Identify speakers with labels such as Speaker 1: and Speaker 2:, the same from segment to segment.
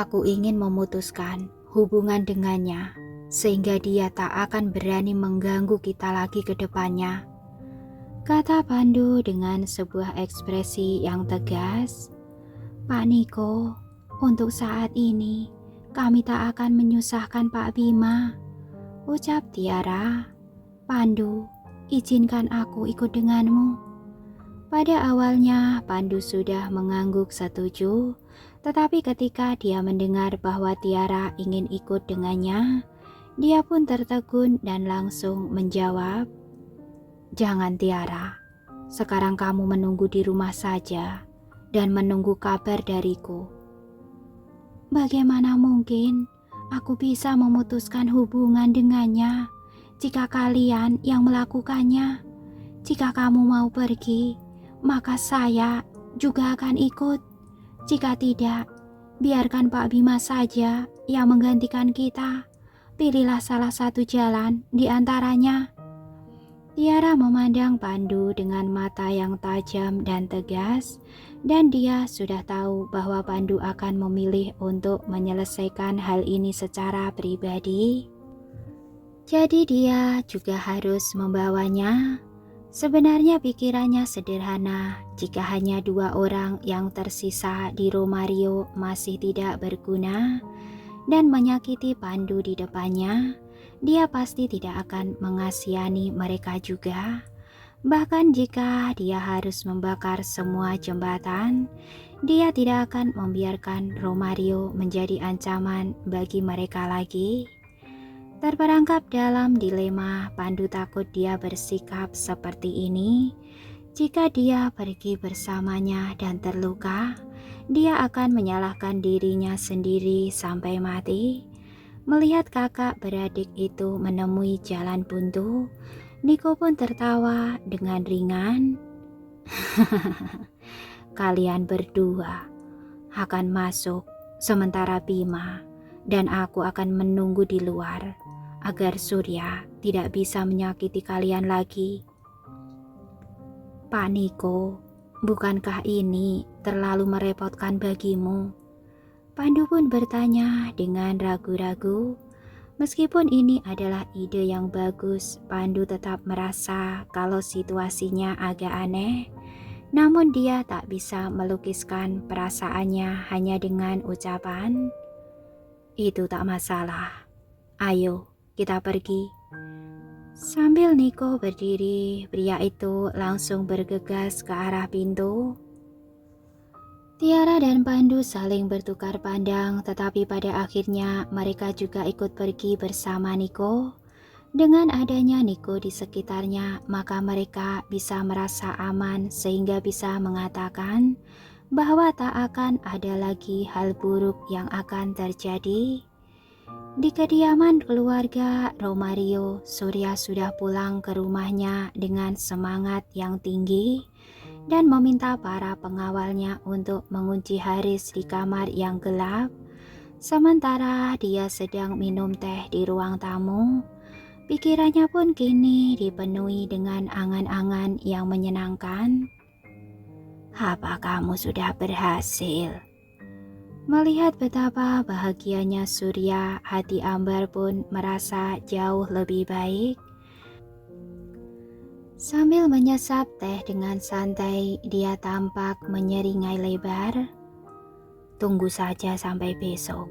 Speaker 1: Aku ingin memutuskan hubungan dengannya, sehingga dia tak akan berani mengganggu kita lagi ke depannya, kata Pandu dengan sebuah ekspresi yang tegas. Pak Niko, untuk saat ini kami tak akan menyusahkan Pak Bima, ucap Tiara. Pandu, izinkan aku ikut denganmu. Pada awalnya Pandu sudah mengangguk setuju, tetapi ketika dia mendengar bahwa Tiara ingin ikut dengannya, dia pun tertegun dan langsung menjawab, "Jangan Tiara, sekarang kamu menunggu di rumah saja dan menunggu kabar dariku." Bagaimana mungkin aku bisa memutuskan hubungan dengannya jika kalian yang melakukannya? Jika kamu mau pergi, maka saya juga akan ikut. Jika tidak, biarkan Pak Bima saja yang menggantikan kita. Pilihlah salah satu jalan di antaranya. Tiara memandang Pandu dengan mata yang tajam dan tegas, dan dia sudah tahu bahwa Pandu akan memilih untuk menyelesaikan hal ini secara pribadi. Jadi dia juga harus membawanya. Sebenarnya pikirannya sederhana, jika hanya 2 orang yang tersisa di Romario masih tidak berguna dan menyakiti Pandu di depannya, dia pasti tidak akan mengasihani mereka juga. Bahkan jika dia harus membakar semua jembatan, dia tidak akan membiarkan Romario menjadi ancaman bagi mereka lagi. Terperangkap dalam dilema, Pandu takut dia bersikap seperti ini. Jika dia pergi bersamanya dan terluka, dia akan menyalahkan dirinya sendiri sampai mati. Melihat kakak beradik itu menemui jalan buntu, Niko pun tertawa dengan ringan. Kalian berdua akan masuk, sementara Bima dan aku akan menunggu di luar, agar Surya tidak bisa menyakiti kalian lagi. Pak Niko, bukankah ini terlalu merepotkan bagimu? Pandu pun bertanya dengan ragu-ragu. Meskipun ini adalah ide yang bagus, Pandu tetap merasa kalau situasinya agak aneh. Namun dia tak bisa melukiskan perasaannya hanya dengan ucapan, "Itu tak masalah. Ayo, kita pergi." Sambil Niko berdiri, pria itu langsung bergegas ke arah pintu. Tiara dan Pandu saling bertukar pandang, tetapi pada akhirnya mereka juga ikut pergi bersama Niko. Dengan adanya Niko di sekitarnya, maka mereka bisa merasa aman sehingga bisa mengatakan bahwa tak akan ada lagi hal buruk yang akan terjadi. Di kediaman keluarga Romario, Surya sudah pulang ke rumahnya dengan semangat yang tinggi dan meminta para pengawalnya untuk mengunci Haris di kamar yang gelap. Sementara dia sedang minum teh di ruang tamu, pikirannya pun kini dipenuhi dengan angan-angan yang menyenangkan. Apa kamu sudah berhasil? Melihat betapa bahagianya Surya, hati Ambar pun merasa jauh lebih baik. Sambil menyesap teh dengan santai, dia tampak menyeringai lebar. Tunggu saja sampai besok.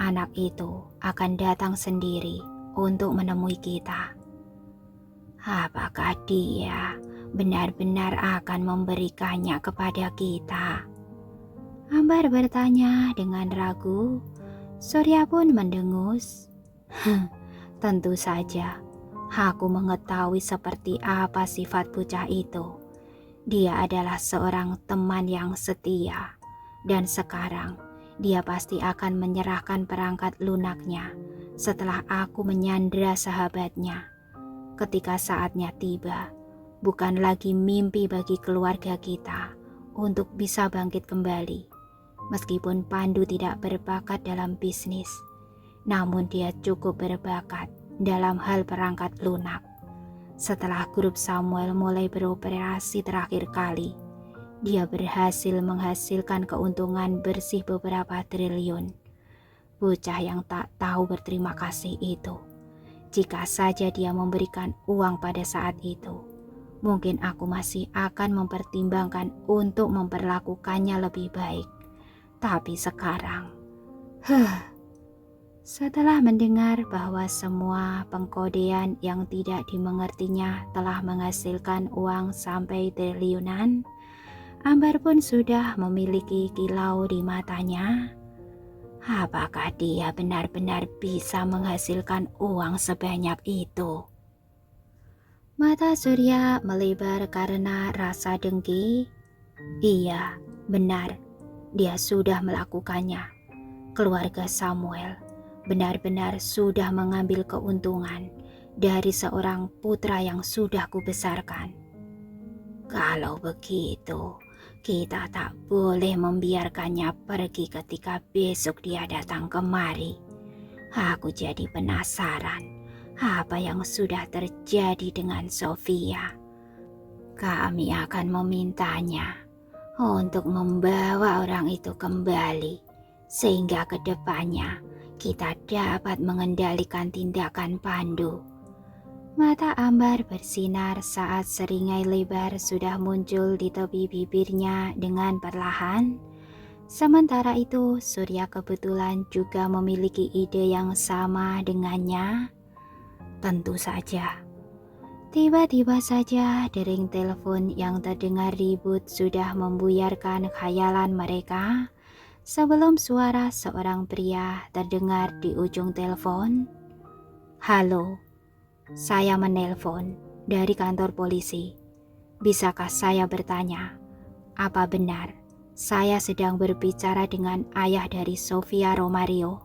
Speaker 1: Anak itu akan datang sendiri untuk menemui kita. Apakah dia benar-benar akan memberikannya kepada kita? Ambar bertanya dengan ragu. Surya pun mendengus. Tentu saja. Aku mengetahui seperti apa sifat bocah itu. Dia adalah seorang teman yang setia, dan sekarang dia pasti akan menyerahkan perangkat lunaknya setelah aku menyandra sahabatnya. Ketika saatnya tiba, bukan lagi mimpi bagi keluarga kita untuk bisa bangkit kembali. Meskipun Pandu tidak berbakat dalam bisnis, namun dia cukup berbakat dalam hal perangkat lunak. Setelah grup Samuel mulai beroperasi terakhir kali, dia berhasil menghasilkan keuntungan bersih beberapa triliun. bocah yang tak tahu berterima kasih itu. Jika saja dia memberikan uang pada saat itu, mungkin aku masih akan mempertimbangkan untuk memperlakukannya lebih baik. Tapi sekarang, setelah mendengar bahwa semua pengkodean yang tidak dimengertinya telah menghasilkan uang sampai triliunan, Ambar pun sudah memiliki kilau di matanya. Apakah dia benar-benar bisa menghasilkan uang sebanyak itu? Mata Surya melebar karena rasa dengki. Iya, benar. Dia sudah melakukannya. Keluarga Samuel benar-benar sudah mengambil keuntungan dari seorang putra yang sudah kubesarkan. Kalau begitu, kita tak boleh membiarkannya pergi ketika besok dia datang kemari. Aku jadi penasaran apa yang sudah terjadi dengan Sofia. Kami akan memintanya untuk membawa orang itu kembali, sehingga kedepannya kita dapat mengendalikan tindakan Pandu. Mata Ambar bersinar saat seringai lebar sudah muncul di tepi bibirnya dengan perlahan. Sementara itu, Surya kebetulan juga memiliki ide yang sama dengannya. Tentu saja. Tiba-tiba saja dering telepon yang terdengar ribut sudah membuyarkan khayalan mereka. Sebelum suara seorang pria terdengar di ujung telepon. Halo. Saya menelpon dari kantor polisi. Bisakah saya bertanya, apa benar saya sedang berbicara dengan ayah dari Sofia Romario?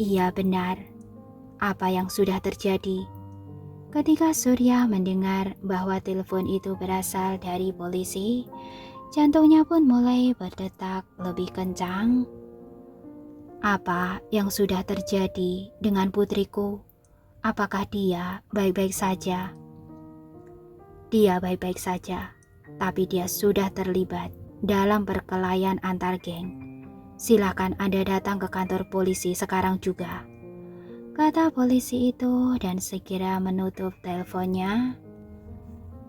Speaker 1: Iya benar. Apa yang sudah terjadi? Ketika Surya mendengar bahwa telepon itu berasal dari polisi, jantungnya pun mulai berdetak lebih kencang. Apa yang sudah terjadi dengan putriku? Apakah dia baik-baik saja? Dia baik-baik saja, tapi dia sudah terlibat dalam perkelahian antar geng. Silakan Anda datang ke kantor polisi sekarang juga, kata polisi itu dan segera menutup teleponnya.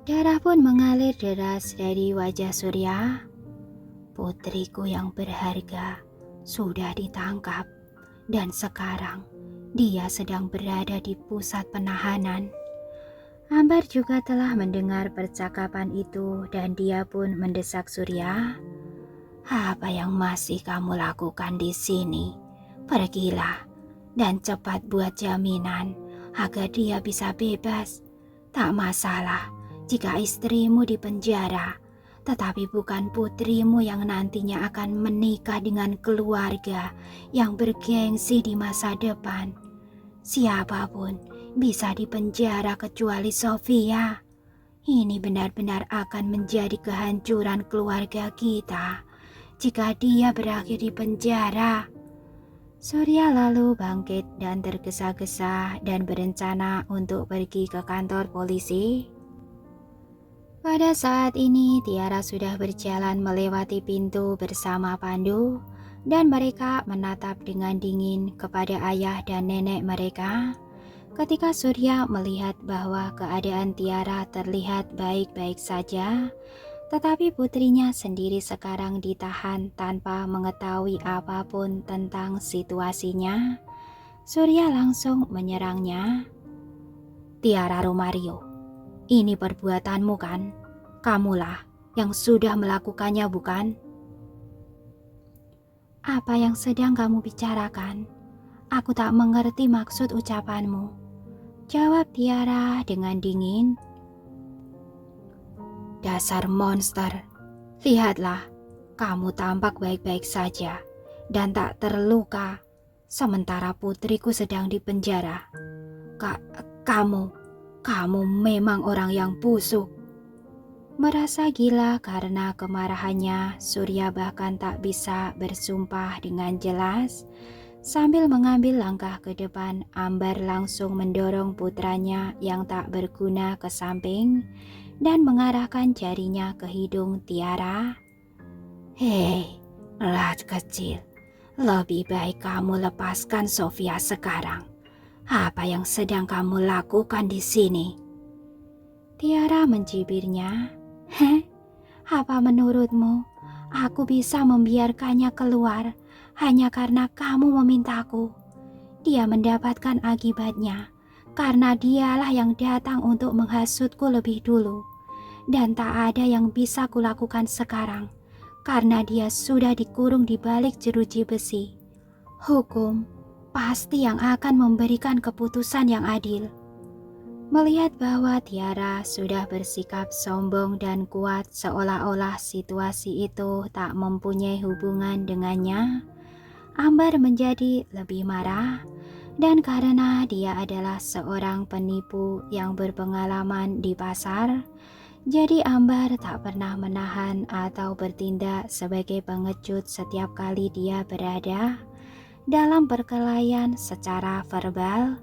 Speaker 1: Darah pun mengalir deras dari wajah Surya. Putriku yang berharga sudah ditangkap dan sekarang dia sedang berada di pusat penahanan. Ambar juga telah mendengar percakapan itu dan dia pun mendesak Surya. Apa yang masih kamu lakukan di sini? Pergilah dan cepat buat jaminan agar dia bisa bebas. Tak masalah jika istrimu dipenjara, tetapi bukan putrimu yang nantinya akan menikah dengan keluarga yang bergengsi di masa depan. Siapapun bisa dipenjara kecuali Sofia. Ini benar-benar akan menjadi kehancuran keluarga kita jika dia berakhir di penjara. Surya lalu bangkit dan tergesa-gesa dan berencana untuk pergi ke kantor polisi. Pada saat ini Tiara sudah berjalan melewati pintu bersama Pandu dan mereka menatap dengan dingin kepada ayah dan nenek mereka. Ketika Surya melihat bahwa keadaan Tiara terlihat baik-baik saja, tetapi putrinya sendiri sekarang ditahan tanpa mengetahui apapun tentang situasinya, Surya langsung menyerangnya. Tiara Romario, ini perbuatanmu kan? Kamulah yang sudah melakukannya bukan? Apa yang sedang kamu bicarakan? Aku tak mengerti maksud ucapanmu, jawab Tiara dengan dingin. Dasar monster, lihatlah, kamu tampak baik-baik saja dan tak terluka, sementara putriku sedang dipenjara. Kamu memang orang yang busuk. Merasa gila karena kemarahannya, Surya bahkan tak bisa bersumpah dengan jelas. Sambil mengambil langkah ke depan, Ambar langsung mendorong putranya yang tak berguna ke samping dan mengarahkan jarinya ke hidung Tiara. Hei, lat kecil, Lebih baik kamu lepaskan Sofia sekarang. Apa yang sedang kamu lakukan di sini? Tiara mencibirnya. Heh, apa menurutmu aku bisa membiarkannya keluar hanya karena kamu memintaku? Dia mendapatkan akibatnya karena dialah yang datang untuk menghasutku lebih dulu. Dan tak ada yang bisa kulakukan sekarang karena dia sudah dikurung di balik jeruji besi. Hukum pasti yang akan memberikan keputusan yang adil. Melihat bahwa Tiara sudah bersikap sombong dan kuat seolah-olah situasi itu tak mempunyai hubungan dengannya, Ambar menjadi lebih marah. Dan karena dia adalah seorang penipu yang berpengalaman di pasar, jadi Ambar tak pernah menahan atau bertindak sebagai pengecut setiap kali dia berada dalam perkelahian secara verbal.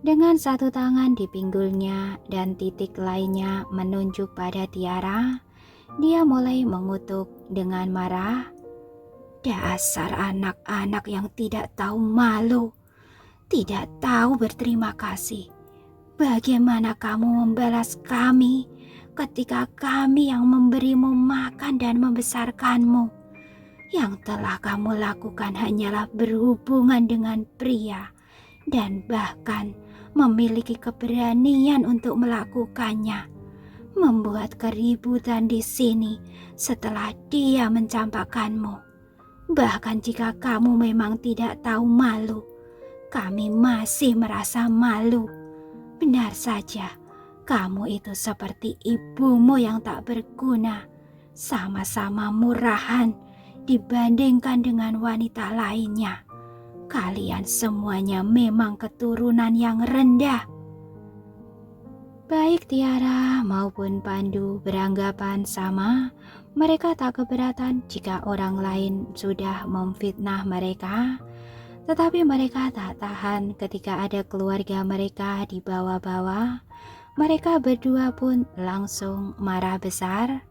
Speaker 1: Dengan satu tangan di pinggulnya dan titik lainnya menunjuk pada Tiara, dia mulai mengutuk dengan marah. Dasar anak-anak yang tidak tahu malu, tidak tahu berterima kasih. Bagaimana kamu membalas kami ketika kami yang memberimu makan dan membesarkanmu? Yang telah kamu lakukan hanyalah berhubungan dengan pria dan bahkan memiliki keberanian untuk melakukannya. Membuat keributan di sini setelah dia mencampakkanmu. Bahkan jika kamu memang tidak tahu malu, kami masih merasa malu. Benar saja, kamu itu seperti ibumu yang tak berguna, sama-sama murahan dibandingkan dengan wanita lainnya. Kalian semuanya memang keturunan yang rendah. Baik Tiara maupun Pandu beranggapan sama. Mereka tak keberatan jika orang lain sudah memfitnah mereka. Tetapi mereka tak tahan ketika ada keluarga mereka dibawa-bawa. Mereka berdua pun langsung marah besar.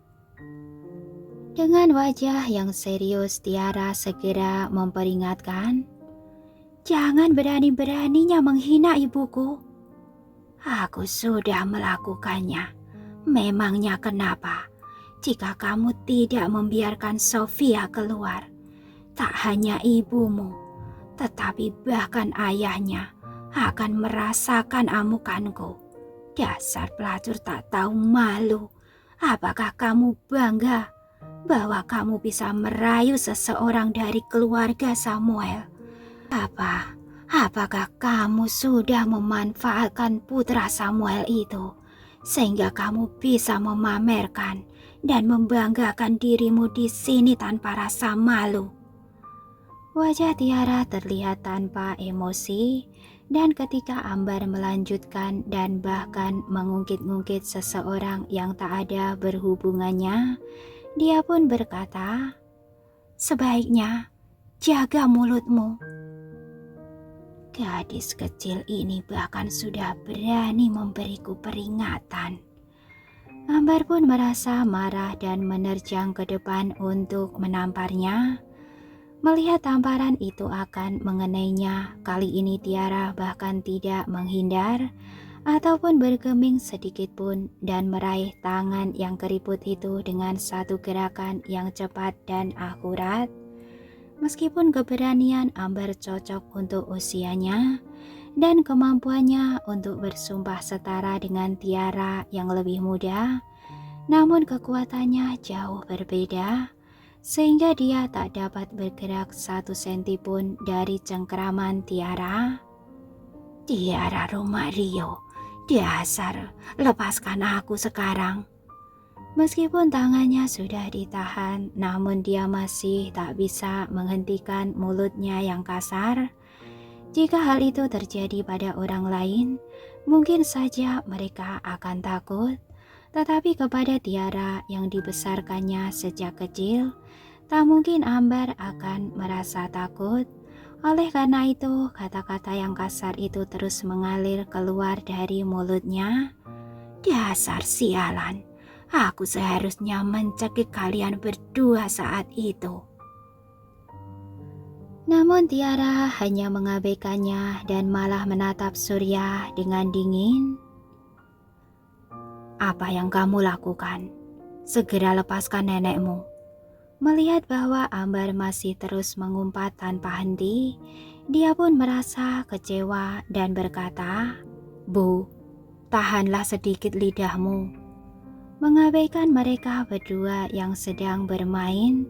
Speaker 1: Dengan wajah yang serius, Tiara segera memperingatkan, "Jangan berani-beraninya menghina ibuku. Aku sudah melakukannya. Memangnya kenapa jika kamu tidak membiarkan Sofia keluar? Tak hanya ibumu, tetapi bahkan ayahnya akan merasakan amukanku. Dasar pelacur tak tahu malu. Apakah kamu bangga bahwa kamu bisa merayu seseorang dari keluarga Samuel? Apakah kamu sudah memanfaatkan putra Samuel itu sehingga kamu bisa memamerkan dan membanggakan dirimu di sini tanpa rasa malu?" Wajah Tiara terlihat tanpa emosi, dan ketika Ambar melanjutkan dan bahkan mengungkit-ungkit seseorang yang tak ada berhubungannya, dia pun berkata, "Sebaiknya jaga mulutmu." Gadis kecil ini bahkan sudah berani memberiku peringatan. Ambar pun merasa marah dan menerjang ke depan untuk menamparnya. Melihat tamparan itu akan mengenainya, kali ini Tiara bahkan tidak menghindar ataupun bergeming sedikit pun dan meraih tangan yang keriput itu dengan satu gerakan yang cepat dan akurat. Meskipun keberanian Ambar cocok untuk usianya dan kemampuannya untuk bersumpah setara dengan Tiara yang lebih muda, namun kekuatannya jauh berbeda, sehingga dia tak dapat bergerak 1 senti pun dari cengkeraman Tiara. "Tiara Romario, dasar, lepaskan aku sekarang." Meskipun tangannya sudah ditahan, namun dia masih tak bisa menghentikan mulutnya yang kasar. Jika hal itu terjadi pada orang lain, mungkin saja mereka akan takut. Tetapi kepada Tiara yang dibesarkannya sejak kecil, tak mungkin Ambar akan merasa takut. Oleh karena itu, kata-kata yang kasar itu terus mengalir keluar dari mulutnya. "Dasar sialan, aku seharusnya mencekik kalian berdua saat itu." Namun Tiara hanya mengabaikannya dan malah menatap Surya dengan dingin. "Apa yang kamu lakukan? Segera lepaskan nenekmu." Melihat bahwa Ambar masih terus mengumpat tanpa henti, dia pun merasa kecewa dan berkata, "Bu, tahanlah sedikit lidahmu." Mengabaikan mereka berdua yang sedang bermain,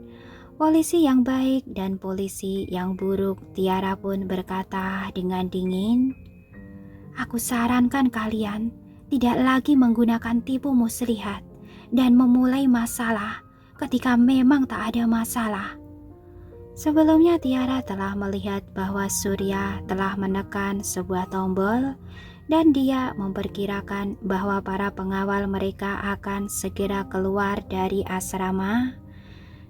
Speaker 1: polisi yang baik dan polisi yang buruk, Tiara pun berkata dengan dingin, "Aku sarankan kalian tidak lagi menggunakan tipu muslihat dan memulai masalah ketika memang tak ada masalah." Sebelumnya Tiara telah melihat bahwa Surya telah menekan sebuah tombol dan dia memperkirakan bahwa para pengawal mereka akan segera keluar dari asrama.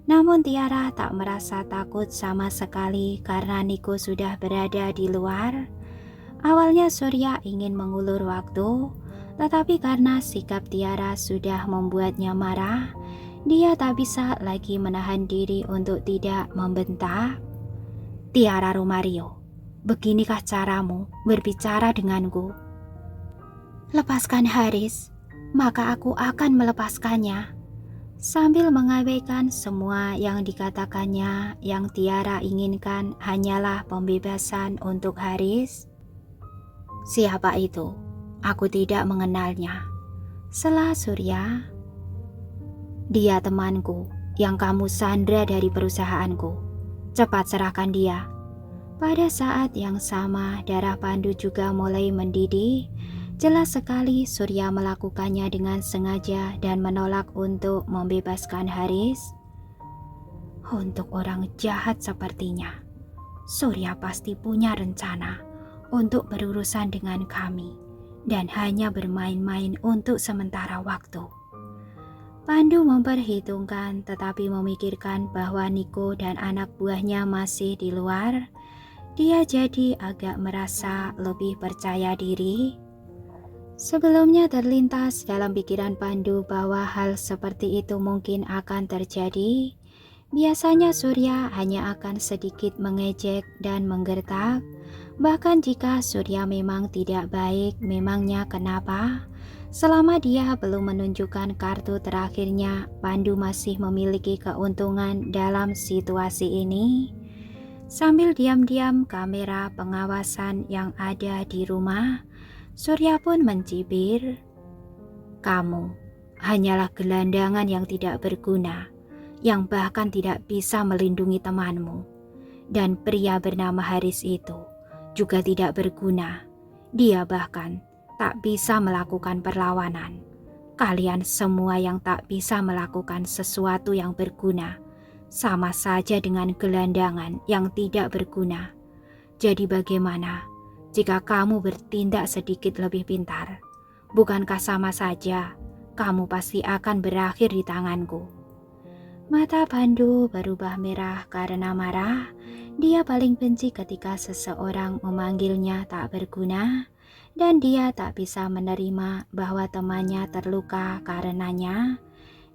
Speaker 1: Namun Tiara tak merasa takut sama sekali karena Niko sudah berada di luar. Awalnya Surya ingin mengulur waktu, tetapi karena sikap Tiara sudah membuatnya marah, dia tak bisa lagi menahan diri untuk tidak membentak. "Tiara Romario, beginikah caramu berbicara denganku? Lepaskan Haris, maka aku akan melepaskannya." Sambil mengabaikan semua yang dikatakannya, yang Tiara inginkan hanyalah pembebasan untuk Haris. "Siapa itu? Aku tidak mengenalnya," sela Surya. "Dia temanku yang kamu sandra dari perusahaanku. Cepat serahkan dia." Pada saat yang sama, darah Pandu juga mulai mendidih. Jelas sekali Surya melakukannya dengan sengaja dan menolak untuk membebaskan Haris. Untuk orang jahat sepertinya, Surya pasti punya rencana untuk berurusan dengan kami dan hanya bermain-main untuk sementara waktu. Pandu memperhitungkan tetapi memikirkan bahwa Niko dan anak buahnya masih di luar. Dia jadi agak merasa lebih percaya diri. Sebelumnya terlintas dalam pikiran Pandu bahwa hal seperti itu mungkin akan terjadi. Biasanya Surya hanya akan sedikit mengejek dan menggertak. Bahkan jika Surya memang tidak baik, memangnya kenapa? Selama dia belum menunjukkan kartu terakhirnya, Pandu masih memiliki keuntungan dalam situasi ini. Sambil diam-diam kamera pengawasan yang ada di rumah, Surya pun mencibir, "Kamu hanyalah gelandangan yang tidak berguna, yang bahkan tidak bisa melindungi temanmu. Dan pria bernama Haris itu juga tidak berguna. Dia bahkan tak bisa melakukan perlawanan. Kalian semua yang tak bisa melakukan sesuatu yang berguna, sama saja dengan gelandangan yang tidak berguna. Jadi bagaimana jika kamu bertindak sedikit lebih pintar? Bukankah sama saja kamu pasti akan berakhir di tanganku?" Mata Pandu berubah merah karena marah. Dia paling benci ketika seseorang memanggilnya tak berguna, dan dia tak bisa menerima bahwa temannya terluka karenanya.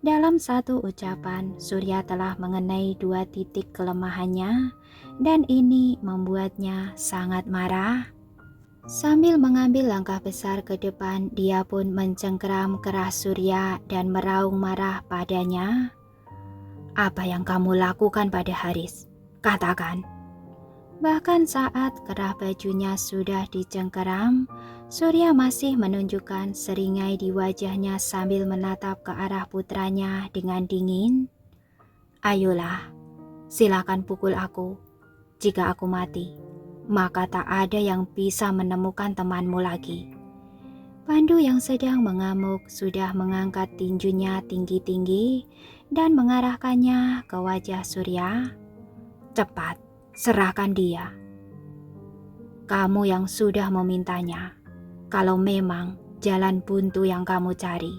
Speaker 1: Dalam satu ucapan, Surya telah mengenai 2 titik kelemahannya, dan ini membuatnya sangat marah. Sambil mengambil langkah besar ke depan, dia pun mencengkeram keras Surya dan meraung marah padanya. "Apa yang kamu lakukan pada Haris? Katakan." Bahkan saat kerah bajunya sudah dicengkeram, Surya masih menunjukkan seringai di wajahnya sambil menatap ke arah putranya dengan dingin. "Ayolah, silakan pukul aku. Jika aku mati, maka tak ada yang bisa menemukan temanmu lagi." Pandu yang sedang mengamuk sudah mengangkat tinjunya tinggi-tinggi dan mengarahkannya ke wajah Surya. "Cepat, serahkan dia. Kamu yang sudah memintanya. Kalau memang jalan buntu yang kamu cari,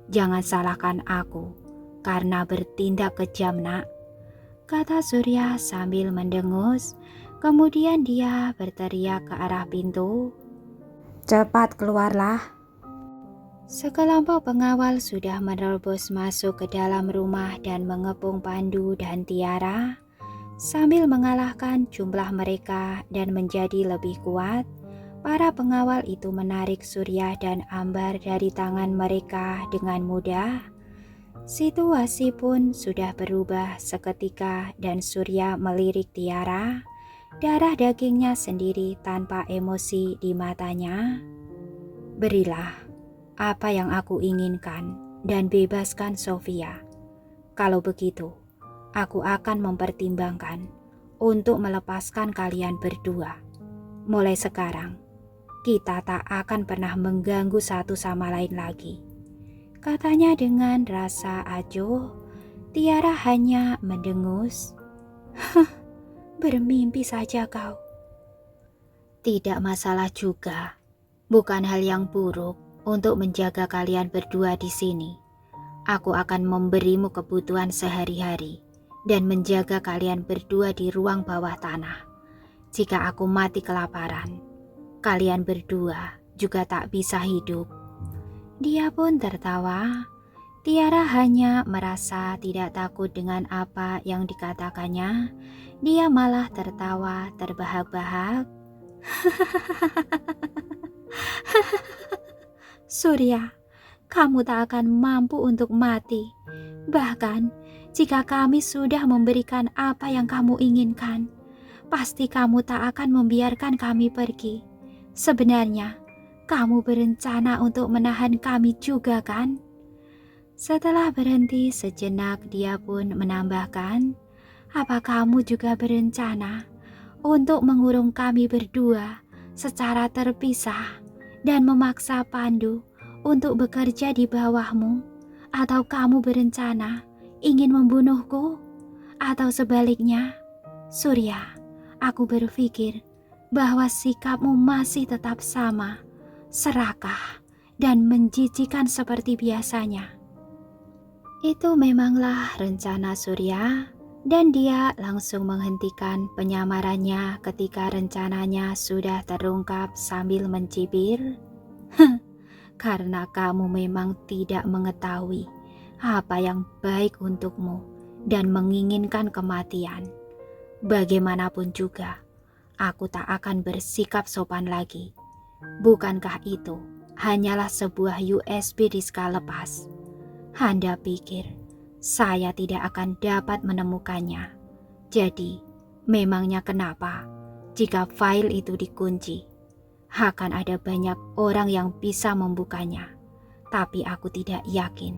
Speaker 1: jangan salahkan aku karena bertindak kejam, nak," kata Surya sambil mendengus. Kemudian dia berteriak ke arah pintu, "Cepat keluarlah." Sekelompok pengawal sudah menerobos masuk ke dalam rumah dan mengepung Pandu dan Tiara. Sambil mengalahkan jumlah mereka dan menjadi lebih kuat, para pengawal itu menarik Surya dan Ambar dari tangan mereka dengan mudah. Situasi pun sudah berubah seketika dan Surya melirik Tiara, darah dagingnya sendiri tanpa emosi di matanya. Berilah apa yang aku inginkan dan bebaskan Sofia. Kalau begitu, aku akan mempertimbangkan untuk melepaskan kalian berdua. Mulai sekarang, kita tak akan pernah mengganggu satu sama lain lagi, katanya dengan rasa acuh. Tiara hanya mendengus. Bermimpi saja kau. Tidak masalah juga. Bukan hal yang buruk untuk menjaga kalian berdua di sini. Aku akan memberimu kebutuhan sehari-hari dan menjaga kalian berdua di ruang bawah tanah. Jika aku mati kelaparan, kalian berdua juga tak bisa hidup. Dia pun tertawa. Tiara hanya merasa tidak takut dengan apa yang dikatakannya. Dia malah tertawa terbahak-bahak. Surya, kamu tak akan mampu untuk mati. Bahkan jika kami sudah memberikan apa yang kamu inginkan, pasti kamu tak akan membiarkan kami pergi. Sebenarnya, kamu berencana untuk menahan kami juga kan? Setelah berhenti sejenak, dia pun menambahkan, apa kamu juga berencana untuk mengurung kami berdua secara terpisah dan memaksa Pandu untuk bekerja di bawahmu? Atau kamu berencana ingin membunuhku? Atau sebaliknya? Surya, aku berpikir bahwa sikapmu masih tetap sama, serakah dan menjijikan seperti biasanya. Itu memanglah rencana Surya, dan dia langsung menghentikan penyamarannya ketika rencananya sudah terungkap sambil mencibir. Karena kamu memang tidak mengetahui apa yang baik untukmu dan menginginkan kematian. Bagaimanapun juga, aku tak akan bersikap sopan lagi. Bukankah itu hanyalah sebuah USB diska lepas? Anda pikir saya tidak akan dapat menemukannya. Jadi, memangnya kenapa jika file itu dikunci? Akan ada banyak orang yang bisa membukanya. Tapi aku tidak yakin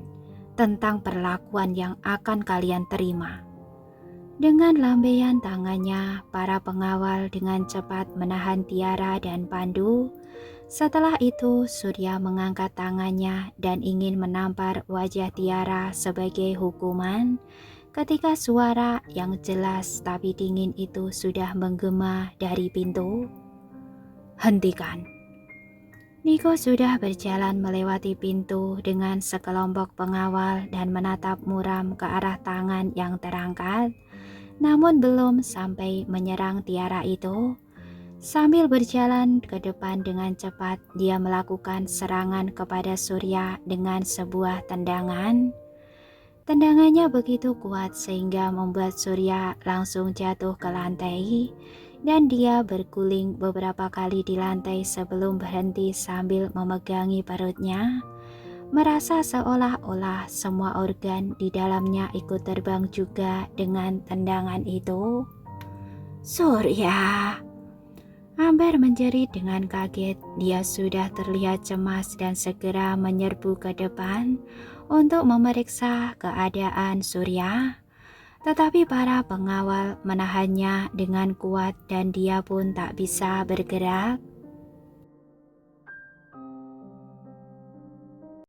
Speaker 1: tentang perlakuan yang akan kalian terima. Dengan lambaian tangannya, para pengawal dengan cepat menahan Tiara dan Pandu. Setelah itu, Surya mengangkat tangannya dan ingin menampar wajah Tiara sebagai hukuman ketika suara yang jelas tapi dingin itu sudah menggema dari pintu. Hentikan. Niko sudah berjalan melewati pintu dengan sekelompok pengawal dan menatap muram ke arah tangan yang terangkat. Namun belum sampai menyerang Tiara itu. Sambil berjalan ke depan dengan cepat, dia melakukan serangan kepada Surya dengan sebuah tendangan. Tendangannya begitu kuat sehingga membuat Surya langsung jatuh ke lantai, dan dia berguling beberapa kali di lantai sebelum berhenti sambil memegangi perutnya, merasa seolah-olah semua organ di dalamnya ikut terbang juga dengan tendangan itu. Surya! Ambar menjerit dengan kaget. Dia sudah terlihat cemas dan segera menyerbu ke depan untuk memeriksa keadaan Surya. Tetapi para pengawal menahannya dengan kuat dan dia pun tak bisa bergerak.